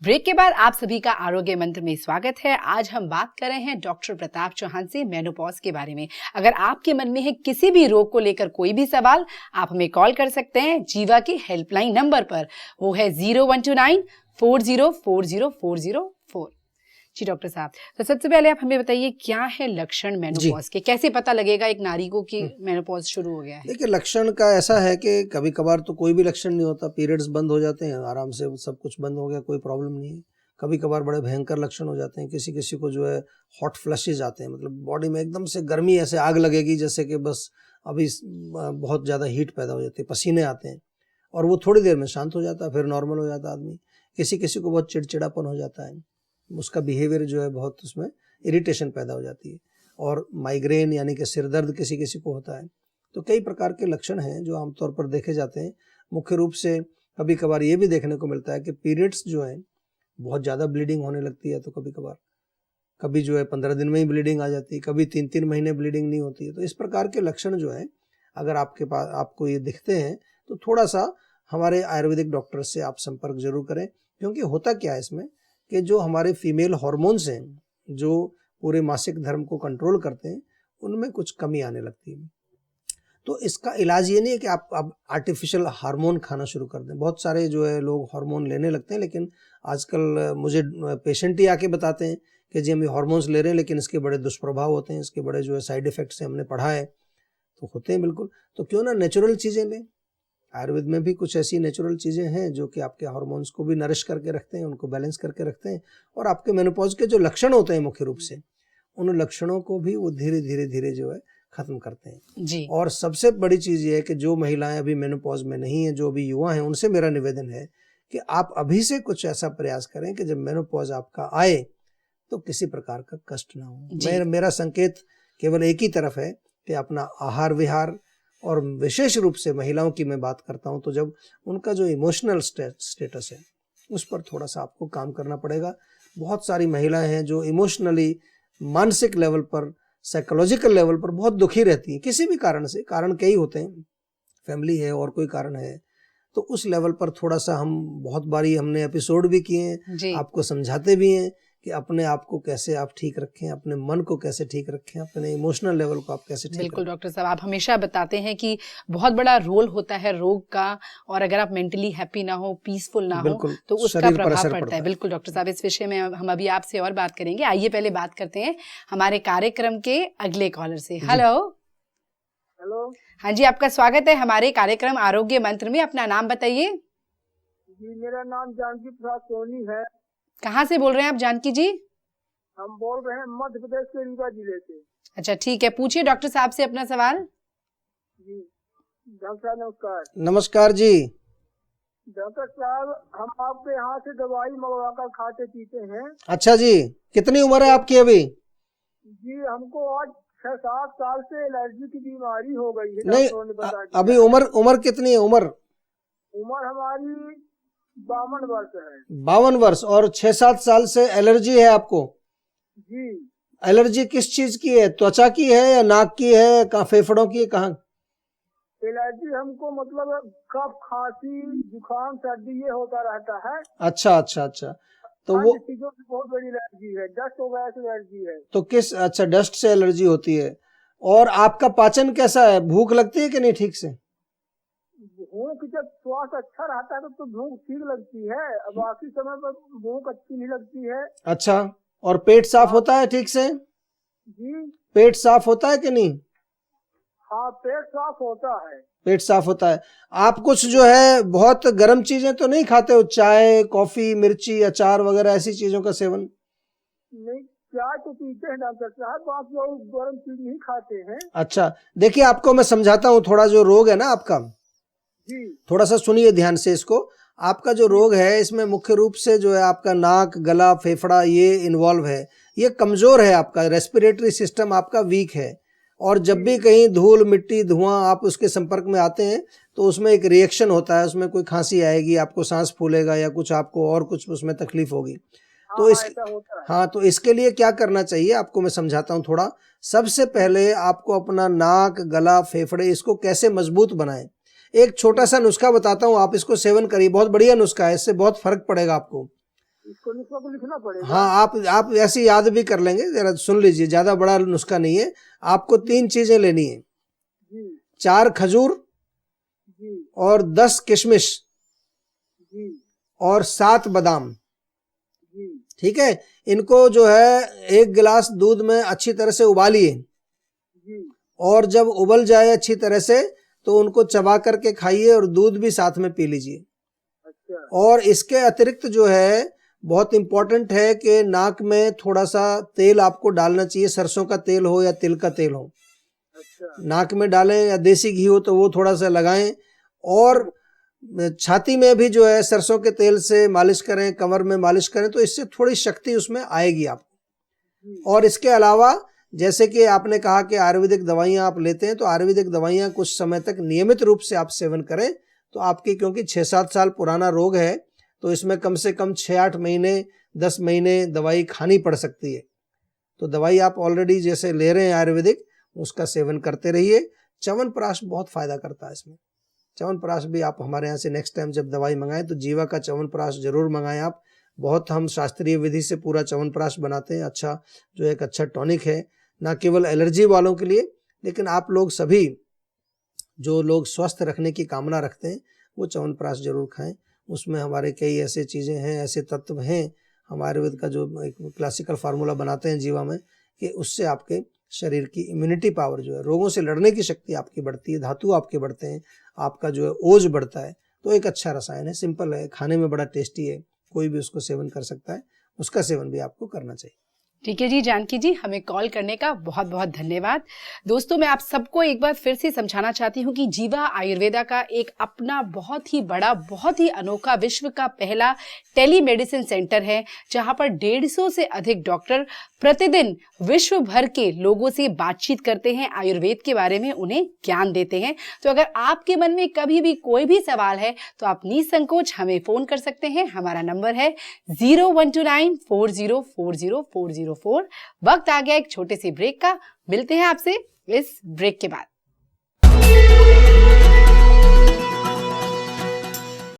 Break के बाद आप सभी का आरोग्य मंत्र में स्वागत है। आज हम बात कर रहे हैं डॉक्टर प्रताप चौहान से मेनोपॉज के बारे में। अगर आपके मन में है किसी भी रोग को लेकर कोई भी सवाल, आप हमें कॉल कर सकते हैं जीवा की हेल्पलाइन नंबर पर। वो है 012940404004। जी डॉक्टर साहब, तो सबसे पहले आप हमें बताइए क्या है लक्षण मेनोपॉज के, कैसे पता लगेगा एक नारी को कि मेनोपॉज शुरू हो गया है? देखिए, लक्षण का ऐसा है कि कभी कभार तो कोई भी लक्षण नहीं होता, पीरियड्स बंद हो जाते हैं आराम से, सब कुछ बंद हो गया, कोई प्रॉब्लम नहीं है। कभी कभार बड़े भयंकर लक्षण हो जाते हैं, किसी किसी को जो है हॉट फ्लशेज आते हैं, मतलब बॉडी में एकदम से गर्मी, ऐसे आग लगेगी जैसे कि बस अभी बहुत ज़्यादा हीट पैदा हो जाती है, पसीने आते हैं और वो थोड़ी देर में शांत हो जाता है, फिर नॉर्मल हो जाता है आदमी। किसी किसी को बहुत चिड़चिड़ापन हो जाता है, उसका बिहेवियर जो है बहुत, उसमें इरिटेशन पैदा हो जाती है। और माइग्रेन यानी कि सिर दर्द किसी किसी को होता है। तो कई प्रकार के लक्षण हैं जो आमतौर पर देखे जाते हैं। मुख्य रूप से कभी कभार ये भी देखने को मिलता है कि पीरियड्स जो हैं बहुत ज़्यादा ब्लीडिंग होने लगती है, तो कभी जो है 15 दिन में ही ब्लीडिंग आ जाती है, कभी 3-3 महीने ब्लीडिंग नहीं होती है। तो इस प्रकार के लक्षण जो हैं अगर आपके पास आपको ये दिखते हैं तो थोड़ा सा हमारे आयुर्वेदिक डॉक्टर से आप संपर्क जरूर करें, क्योंकि होता क्या है इसमें कि जो हमारे फीमेल हार्मोन्स हैं जो पूरे मासिक धर्म को कंट्रोल करते हैं, उनमें कुछ कमी आने लगती है। तो इसका इलाज ये नहीं है कि आप आर्टिफिशियल हार्मोन खाना शुरू कर दें। बहुत सारे जो है लोग हार्मोन लेने लगते हैं, लेकिन आजकल मुझे पेशेंट ही आके बताते हैं कि जी हम ये हार्मोन्स ले रहे हैं लेकिन इसके बड़े दुष्प्रभाव होते हैं, इसके बड़े जो है साइड इफेक्ट्स हैं, हमने पढ़ा है। तो होते हैं बिल्कुल, तो क्यों ना नेचुरल चीज़ें लें। आयुर्वेद में भी कुछ ऐसी नेचुरल चीज़ें हैं जो कि आपके हार्मोन्स को भी नरिश करके रखते हैं, उनको बैलेंस करके रखते हैं, और आपके मेनोपॉज के जो लक्षण होते हैं मुख्य रूप से, उन लक्षणों को भी वो धीरे धीरे जो है खत्म करते हैं जी। और सबसे बड़ी चीज़ ये है कि जो महिलाएं अभी मेनोपॉज में नहीं है, जो अभी युवा हैं, उनसे मेरा निवेदन है कि आप अभी से कुछ ऐसा प्रयास करें कि जब मेनोपॉज आपका आए तो किसी प्रकार का कष्ट ना हो। मेरा संकेत केवल एक ही तरफ है कि अपना आहार विहार, और विशेष रूप से महिलाओं की मैं बात करता हूं, तो जब उनका जो इमोशनल स्टेटस है उस पर थोड़ा सा आपको काम करना पड़ेगा। बहुत सारी महिलाएं हैं जो इमोशनली, मानसिक लेवल पर, साइकोलॉजिकल लेवल पर बहुत दुखी रहती हैं किसी भी कारण से। कारण कई होते हैं, फैमिली है और कोई कारण है, तो उस लेवल पर थोड़ा सा हम बहुत बारी हमने एपिसोड भी किए हैं, आपको समझाते भी हैं कि अपने आप को कैसे आप ठीक रखें, अपने मन को कैसे ठीक रखें, अपने इमोशनल लेवल को आप कैसे ठीक रखें। बिल्कुल डॉक्टर साहब, आप हमेशा बताते हैं कि बहुत बड़ा रोल होता है रोग का, और अगर आप मेंटली हैप्पी ना हो, पीसफुल ना हो, तो उसका प्रभाव पड़ता है। बिल्कुल डॉक्टर साहब, इस विषय में हम अभी आपसे और बात करेंगे। आइए पहले बात करते हैं हमारे कार्यक्रम के अगले कॉलर से। हेलो। हाँ जी, आपका स्वागत है हमारे कार्यक्रम आरोग्य मंत्र में। अपना नाम बताइए। जी, मेरा नाम जानकी प्रसाद सोनी है। कहाँ से बोल रहे हैं आप जानकी जी? हम बोल रहे हैं मध्य प्रदेश के रीवा जिले से। अच्छा ठीक है, पूछिए डॉक्टर साहब से अपना सवाल। जी डॉक्टर साहब नमस्कार। नमस्कार जी। डॉक्टर साहब, हम आपके यहाँ से दवाई मंगवा कर खाते पीते हैं। अच्छा जी, कितनी उम्र है आपकी अभी? जी हमको आज 6-7 साल से एलर्जी की बीमारी हो गई है। नहीं, अभी उम्र कितनी है? उम्र हमारी 52 वर्ष है। 52 वर्ष, और 6-7 साल से एलर्जी है आपको? जी। एलर्जी किस चीज की है? त्वचा की है या नाक की है, कहाँ फेफड़ों की है, कहाँ? एलर्जी हमको मतलब कफ, खांसी, जुकाम, सर्दी ये होता रहता है। अच्छा, तो वो चीजों से बहुत बड़ी एलर्जी है। डस्ट वगैरह से एलर्जी है। तो किस, अच्छा डस्ट से एलर्जी होती है। और आपका पाचन कैसा है? भूख लगती है कि नहीं ठीक से? भूख जब स्वास्थ्य अच्छा रहता है तो भूख ठीक लगती है, अब बाकी समय पर भूख अच्छी नहीं लगती है। अच्छा, और पेट साफ होता है ठीक से? जी। पेट साफ होता है कि नहीं? हाँ, पेट साफ होता है। पेट साफ होता है। आप कुछ जो है बहुत गर्म चीजें तो नहीं खाते हो? चाय, कॉफी, मिर्ची, अचार वगैरह ऐसी चीजों का सेवन? नहीं, चाय तो पीते हैं डॉक्टर साहब, बाकी और गर्म चीज नहीं खाते हैं। अच्छा, देखिए आपको मैं समझाता हूँ थोड़ा। जो रोग है ना आपका, जी थोड़ा सा सुनिए ध्यान से इसको। आपका जो रोग है इसमें मुख्य रूप से जो है आपका नाक, गला, फेफड़ा ये इन्वॉल्व है। ये कमजोर है, आपका रेस्पिरेटरी सिस्टम आपका वीक है, और जब भी कहीं धूल, मिट्टी, धुआं आप उसके संपर्क में आते हैं तो उसमें एक रिएक्शन होता है, उसमें कोई खांसी आएगी, आपको सांस फूलेगा या कुछ आपको और कुछ उसमें तकलीफ होगी। तो तो इसके लिए क्या करना चाहिए आपको मैं समझाता हूँ थोड़ा। सबसे पहले आपको अपना नाक, गला, फेफड़े इसको कैसे मजबूत बनाएं, एक छोटा सा नुस्खा बताता हूँ, आप इसको सेवन करिए। बहुत बढ़िया नुस्खा है, इससे बहुत फर्क पड़ेगा आपको। इसको नुस्खा को लिखना पड़ेगा? हाँ, आप ऐसे याद भी कर लेंगे, जरा सुन लीजिए, ज्यादा बड़ा नुस्खा नहीं है। आपको 3 चीजें लेनी है जी 4 खजूर जी और 10 किशमिश जी और 7 बादाम। जी ठीक है, इनको जो है 1 गिलास दूध में अच्छी तरह से उबालिए जी और जब उबल जाए अच्छी तरह से तो उनको चबा करके खाइए और दूध भी साथ में पी लीजिए। अच्छा और इसके अतिरिक्त जो है बहुत इंपॉर्टेंट है कि नाक में थोड़ा सा तेल आपको डालना चाहिए, सरसों का तेल हो या तिल का तेल हो, अच्छा नाक में डालें, या देसी घी हो तो वो थोड़ा सा लगाएं। और छाती में भी जो है सरसों के तेल से मालिश करें, कमर में मालिश करें, तो इससे थोड़ी शक्ति उसमें आएगी आपको। और इसके अलावा जैसे कि आपने कहा कि आयुर्वेदिक दवाइयां आप लेते हैं, तो आयुर्वेदिक दवाइयां कुछ समय तक नियमित रूप से आप सेवन करें तो आपकी, क्योंकि 6-7 साल पुराना रोग है तो इसमें कम से कम 6-8 महीने 10 महीने दवाई खानी पड़ सकती है। तो दवाई आप ऑलरेडी जैसे ले रहे हैं आयुर्वेदिक, उसका सेवन करते रहिए। च्यवनप्राश बहुत फायदा करता है इसमें। च्यवनप्राश भी आप हमारे यहाँ से नेक्स्ट टाइम जब दवाई मंगाएं तो जीवा का च्यवनप्राश जरूर मंगाएं आप। बहुत हम शास्त्रीय विधि से पूरा च्यवनप्राश बनाते हैं, अच्छा जो एक अच्छा टॉनिक है, ना केवल एलर्जी वालों के लिए, लेकिन आप लोग सभी जो लोग स्वस्थ रखने की कामना रखते हैं वो च्यवनप्राश जरूर खाएं। उसमें हमारे कई ऐसे चीज़ें हैं, ऐसे तत्व हैं, हम आयुर्वेद का जो एक क्लासिकल फार्मूला बनाते हैं जीवा में, कि उससे आपके शरीर की इम्यूनिटी पावर जो है, रोगों से लड़ने की शक्ति आपकी बढ़ती है, धातु आपके बढ़ते हैं, आपका जो है ओज बढ़ता है। तो एक अच्छा रसायन है, सिंपल है, खाने में बड़ा टेस्टी है, कोई भी उसको सेवन कर सकता है, उसका सेवन भी आपको करना चाहिए। ठीक है जी जानकी जी, हमें कॉल करने का बहुत बहुत धन्यवाद। दोस्तों, मैं आप सबको एक बार फिर से समझाना चाहती हूँ कि जीवा आयुर्वेदा का एक अपना बहुत ही बड़ा, बहुत ही अनोखा, विश्व का पहला टेलीमेडिसिन सेंटर है, जहाँ पर 150 से अधिक डॉक्टर प्रतिदिन विश्व भर के लोगों से बातचीत करते हैं, आयुर्वेद के बारे में उन्हें ज्ञान देते हैं। तो अगर आपके मन में कभी भी कोई भी सवाल है तो आप निसंकोच हमें फोन कर सकते हैं। हमारा नंबर है 0129404004। वक्त आ गया एक छोटे से ब्रेक का, मिलते हैं आपसे इस ब्रेक के बाद।